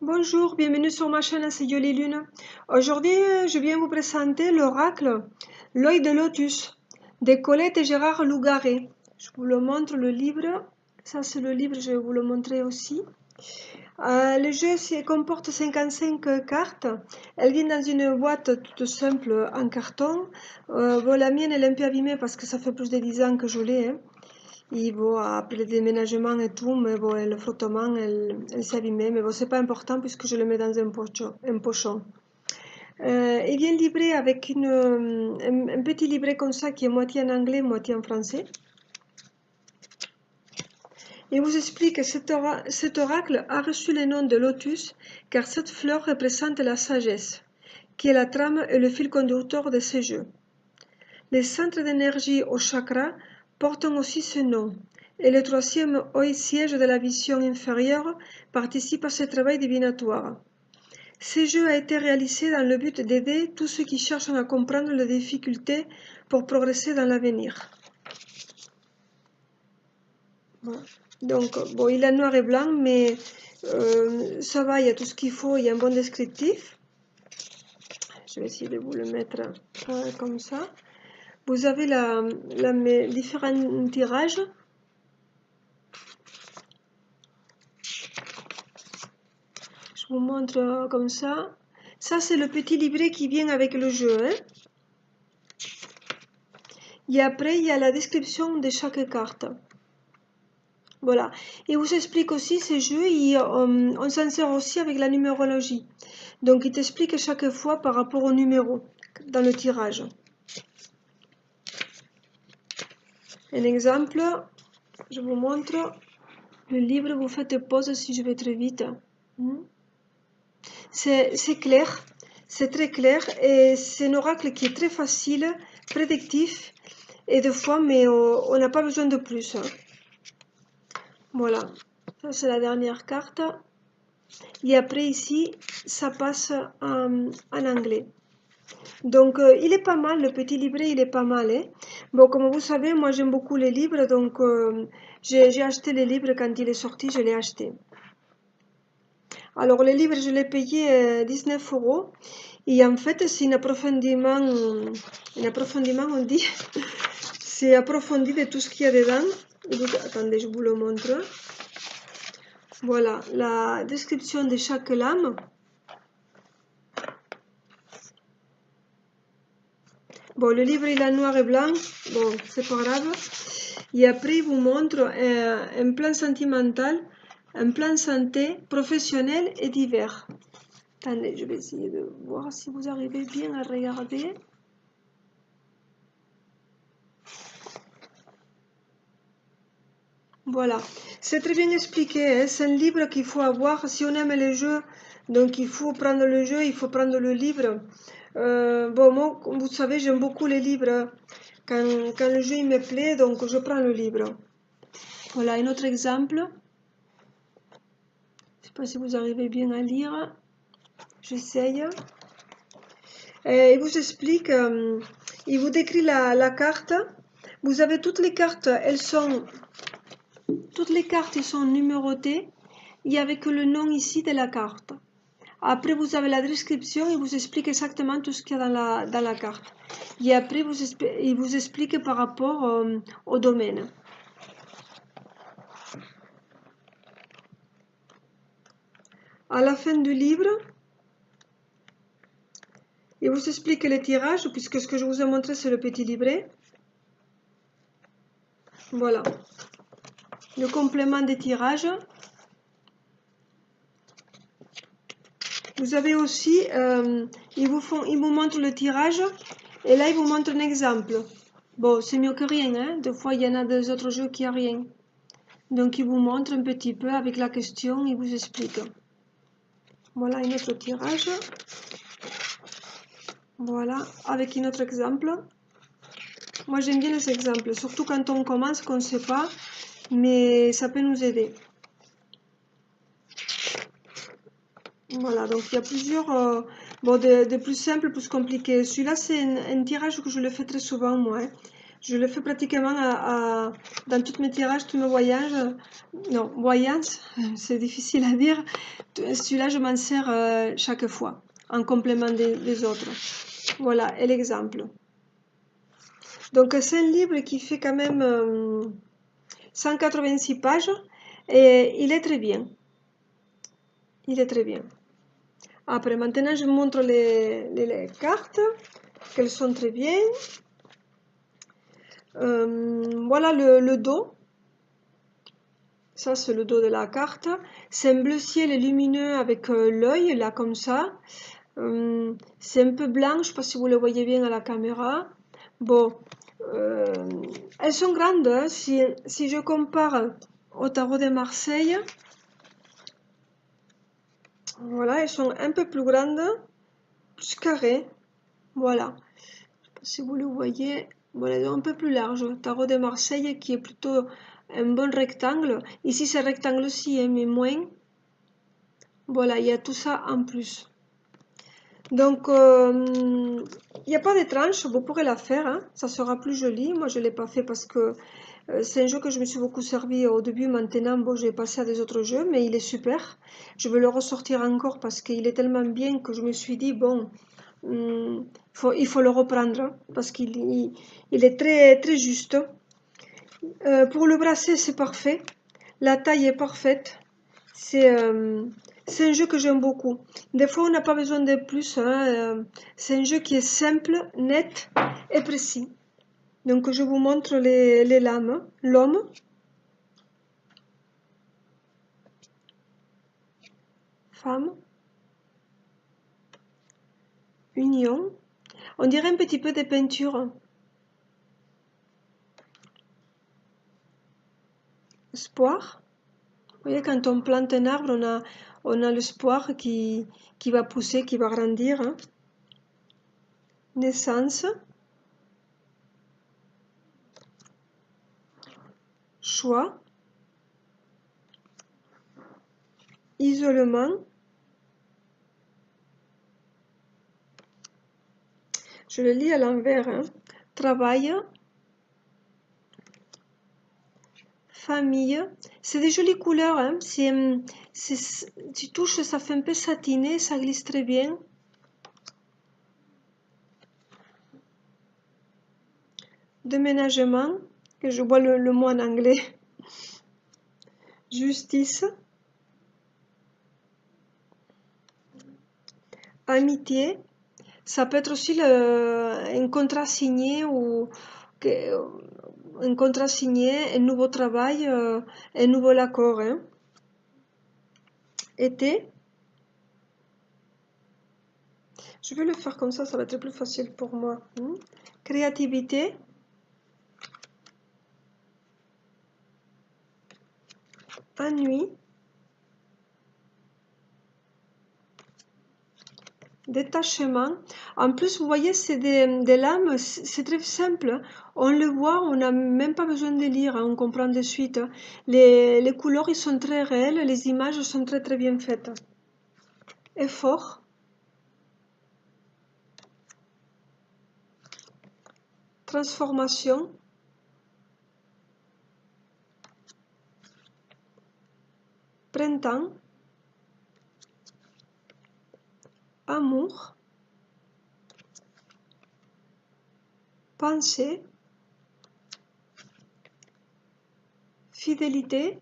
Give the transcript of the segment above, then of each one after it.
Bonjour, bienvenue sur ma chaîne, c'est Yoli Lune. Aujourd'hui, je viens vous présenter l'oracle L'œil de lotus de Colette et Gérard Lougaret. Je vous le montre, le livre. Ça, c'est le livre, je vais vous le montrer aussi. Le jeu comporte 55 cartes. Elle vient dans une boîte toute simple en carton. La mienne, elle est un peu abîmée parce que ça fait plus de 10 ans que je l'ai. Et bon, après le déménagement et tout, mais bon, le frottement, elle s'est abîmée. Mais bon, c'est pas important puisque je le mets dans un pochon. Il vient livré avec un petit livret comme ça qui est moitié en anglais, moitié en français. Il vous explique que cet oracle a reçu le nom de lotus car cette fleur représente la sagesse, qui est la trame et le fil conducteur de ce jeu. Les centres d'énergie au chakra portent aussi ce nom, et le troisième œil, siège de la vision inférieure, participe à ce travail divinatoire. Ce jeu a été réalisé dans le but d'aider tous ceux qui cherchent à comprendre les difficultés pour progresser dans l'avenir. Voilà. Donc, bon, il est noir et blanc, mais ça va, il y a tout ce qu'il faut, il y a un bon descriptif. Je vais essayer de vous le mettre comme ça. Vous avez mes différents tirages. Je vous montre comme ça. Ça, c'est le petit livret qui vient avec le jeu. Et après, il y a la description de chaque carte. Voilà. Et vous explique aussi ces jeux, on s'en sert aussi avec la numérologie. Donc, il t'explique chaque fois par rapport au numéro dans le tirage. Un exemple, je vous montre le livre, vous faites pause si je vais très vite. C'est clair, c'est très clair et c'est un oracle qui est très facile, prédictif et des fois, mais on n'a pas besoin de plus. Voilà, ça c'est la dernière carte. Et après ici, ça passe en anglais. Donc il est pas mal, le petit livret il est pas mal. Bon, comme vous savez, moi j'aime beaucoup les livres, donc j'ai acheté les livres quand il est sorti, je l'ai acheté. Alors le livre je l'ai payé 19 €. Et en fait c'est un approfondiment on dit, c'est approfondi de tout ce qu'il y a dedans. Attendez, je vous le montre. Voilà, la description de chaque lame. Bon, le livre il est noir et blanc, bon, c'est pas grave. Et après, il vous montre un plan sentimental, un plan santé, professionnel et divers. Attendez, je vais essayer de voir si vous arrivez bien à regarder. Voilà, c'est très bien expliqué, hein. C'est un livre qu'il faut avoir si on aime les jeux. Donc il faut prendre le jeu, il faut prendre le livre. Bon, moi, comme vous savez, j'aime beaucoup les livres. Quand le jeu il me plaît, donc je prends le livre. Voilà un autre exemple. Je ne sais pas si vous arrivez bien à lire. J'essaye. Il vous explique, il vous décrit la carte. Vous avez toutes les cartes, toutes les cartes sont numérotées et avec le nom ici de la carte. Après, vous avez la description, il vous explique exactement tout ce qu'il y a dans la carte. Et après, il vous explique par rapport au domaine. À la fin du livre, il vous explique les tirages, puisque ce que je vous ai montré, c'est le petit livret. Voilà. Le complément des tirages. Vous avez aussi, ils vous montrent le tirage et là ils vous montrent un exemple. Bon, c'est mieux que rien, hein. Des fois il y en a des autres jeux qui n'ont rien. Donc ils vous montrent un petit peu avec la question, ils vous expliquent. Voilà un autre tirage. Voilà, avec un autre exemple. Moi j'aime bien les exemples, surtout quand on commence, qu'on ne sait pas, mais ça peut nous aider. Voilà, donc il y a plusieurs, de plus simples, plus compliqués. Celui-là, c'est un tirage que je le fais très souvent, moi. Je le fais pratiquement dans tous mes tirages, tous mes voyages. Non, voyances, c'est difficile à dire. Celui-là, je m'en sers chaque fois, en complément des autres. Voilà, et l'exemple. Donc, c'est un livre qui fait quand même 186 pages et il est très bien. Il est très bien. Après, maintenant, je vous montre les cartes, qu'elles sont très bien. Voilà le dos. Ça, c'est le dos de la carte. C'est un bleu ciel lumineux avec l'œil, là, comme ça. C'est un peu blanc, je ne sais pas si vous le voyez bien à la caméra. Bon, elles sont grandes. Hein. Si je compare au tarot de Marseille, voilà, elles sont un peu plus grandes, plus carrées. Voilà. Je ne sais pas si vous le voyez. Voilà, elles sont un peu plus larges. Tarot de Marseille qui est plutôt un bon rectangle. Ici, c'est rectangle aussi, hein, mais moins. Voilà, il y a tout ça en plus. Donc, il n'y a pas de tranche, vous pourrez la faire, hein, ça sera plus joli. Moi, je ne l'ai pas fait parce que c'est un jeu que je me suis beaucoup servi au début. Maintenant, bon, j'ai passé à des autres jeux, mais il est super. Je veux le ressortir encore parce qu'il est tellement bien que je me suis dit, bon, il faut le reprendre hein, parce qu'il est très, très juste. Pour le bracelet, c'est parfait. La taille est parfaite. C'est un jeu que j'aime beaucoup. Des fois, on n'a pas besoin de plus. Hein, c'est un jeu qui est simple, net et précis. Donc, je vous montre les lames. L'homme. Femme. Union. On dirait un petit peu des peintures. Espoir. Vous voyez, quand on plante un arbre, on a l'espoir qui va pousser, qui va grandir. Hein. Naissance. Choix. Isolement. Je le lis à l'envers. Hein. Travail. Famille. C'est des jolies couleurs. Hein. Tu touches, ça fait un peu satiné, ça glisse très bien. Déménagement. Que je vois le mot en anglais. Justice. Amitié. Ça peut être aussi un contrat signé ou un contrat signé, un nouveau travail, un nouvel accord. Hein. Été. Je vais le faire comme ça va être plus facile pour moi. Créativité. Ennui. Détachement. En plus, vous voyez, c'est des lames, c'est très simple. On le voit, on n'a même pas besoin de lire, hein, on comprend de suite. Les couleurs, ils sont très réels, les images sont très très bien faites. Effort. Transformation. Printemps. Amour. Pensée. Fidélité.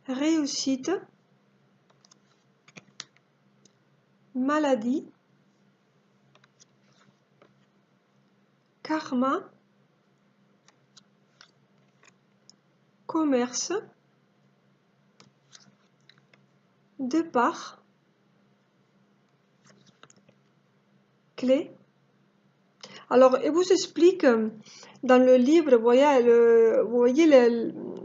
Réussite. Maladie. Karma. Commerce. Départ. Clé. Alors, il vous explique dans le livre, vous voyez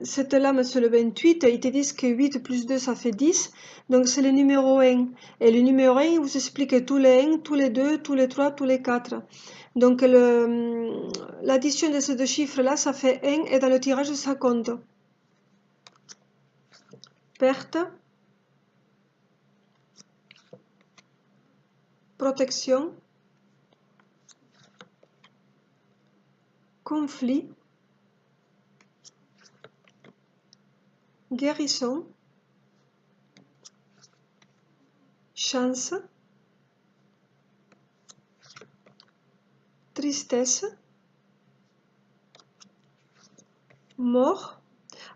cette lame sur le 28, ils te disent que 8 plus 2, ça fait 10. Donc, c'est le numéro 1. Et le numéro 1, il vous explique tous les 1, tous les 2, tous les 3, tous les 4. Donc, l'addition de ces deux chiffres-là, ça fait 1. Et dans le tirage, ça compte. Perte. Protection. conflit, guérison, chance, tristesse, mort.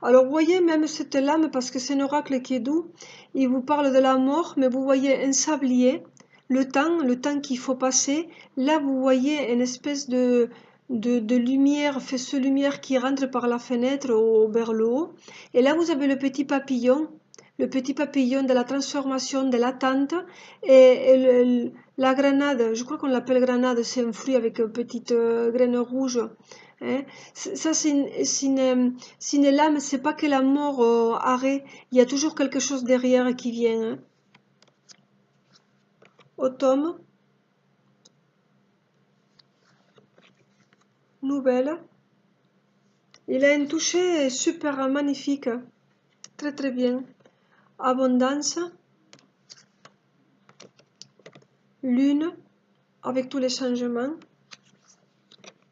Alors vous voyez même cette lame, parce que c'est un oracle qui est doux, il vous parle de la mort, mais vous voyez un sablier, le temps qu'il faut passer. Là vous voyez une espèce de lumière, faisceau lumière qui rentre par la fenêtre vers le haut. Et là vous avez le petit papillon de la transformation, de l'attente, et la grenade, je crois qu'on l'appelle grenade, c'est un fruit avec une petite graine rouge. Hein. Ça, c'est une lame, c'est pas que la mort arrête, il y a toujours quelque chose derrière qui vient. Hein. Automne, nouvelle. Il a un toucher super magnifique, très très bien. Abondance, lune, avec tous les changements.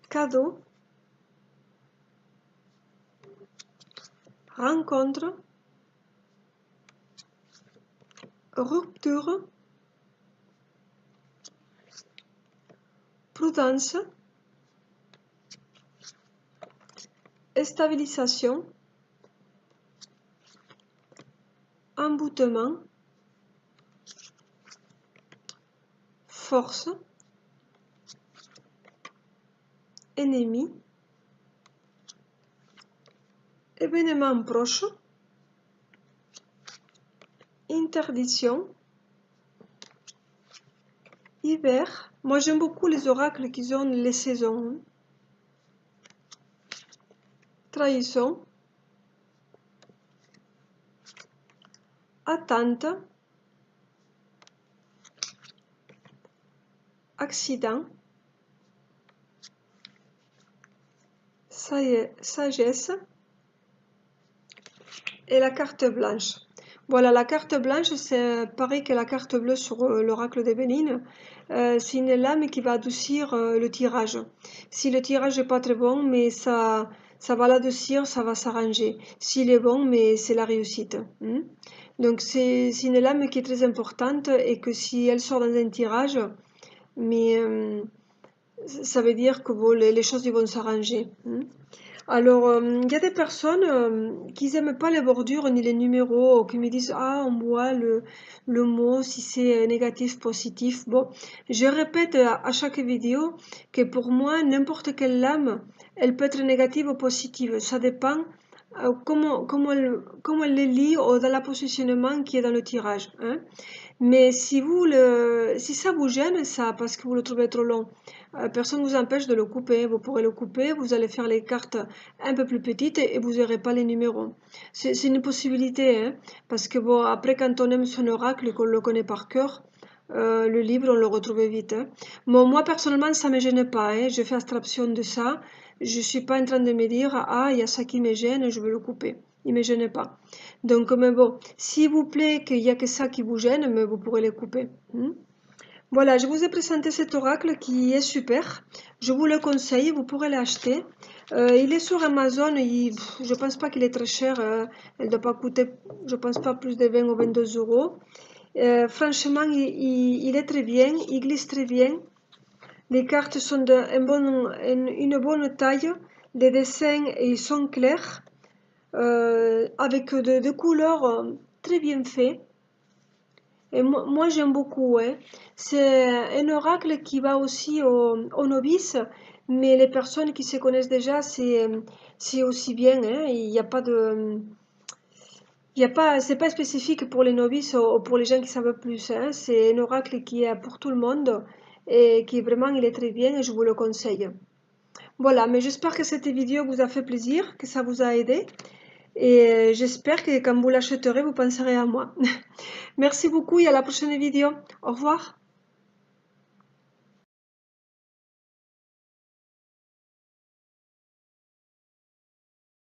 Cadeau, rencontre, rupture, prudence, stabilisation, emboutement, force, ennemi, événement proche, interdiction, hiver. Moi j'aime beaucoup les oracles qui ont les saisons. Trahison, attente, accident, sagesse et la carte blanche. Voilà, la carte blanche, c'est pareil que la carte bleue sur l'oracle d'Évéline. C'est une lame qui va adoucir le tirage. Si le tirage n'est pas très bon, mais ça va l'adoucir, ça va s'arranger. S'il est bon, mais c'est la réussite. Hein. Donc c'est une lame qui est très importante et que si elle sort dans un tirage, mais ça veut dire que bon, les choses vont s'arranger. Hein. Alors, il y a des personnes qui n'aiment pas les bordures ni les numéros, qui me disent ah, on voit le mot si c'est négatif, positif. Bon, je répète à chaque vidéo que pour moi, n'importe quelle lame, elle peut être négative ou positive. Ça dépend comment elle les lit ou dans le positionnement qui est dans le tirage. Hein. Mais si ça vous gêne, ça, parce que vous le trouvez trop long, personne ne vous empêche de le couper. Vous pourrez le couper, vous allez faire les cartes un peu plus petites et vous n'aurez pas les numéros. C'est une possibilité, hein, parce que bon, après, quand on aime son oracle et qu'on le connaît par cœur, le livre, on le retrouve vite. Hein. Bon, moi, personnellement, ça ne me gêne pas. Hein, je fais abstraction de ça. Je ne suis pas en train de me dire, ah, il y a ça qui me gêne, je vais le couper. Il ne me gêne pas. Donc, mais bon, s'il vous plaît qu'il n'y a que ça qui vous gêne, mais vous pourrez les couper. Hein. Voilà, je vous ai présenté cet oracle qui est super. Je vous le conseille, vous pourrez l'acheter. Il est sur Amazon, je ne pense pas qu'il est très cher. Elle ne doit pas coûter, je ne pense pas, plus de 20 ou 22 euros. Franchement, il est très bien, il glisse très bien. Les cartes sont une bonne taille. Les dessins ils sont clairs, avec de couleurs très bien faites. Et moi j'aime beaucoup. Hein. C'est un oracle qui va aussi aux novices, mais les personnes qui se connaissent déjà, c'est aussi bien. Hein. Il n'y a pas de... c'est pas spécifique pour les novices ou pour les gens qui savent plus. Hein. C'est un oracle qui est pour tout le monde et qui vraiment il est très bien et je vous le conseille. Voilà, mais j'espère que cette vidéo vous a fait plaisir, que ça vous a aidé. Et j'espère que quand vous l'achèterez, vous penserez à moi. Merci beaucoup et à la prochaine vidéo. Au revoir.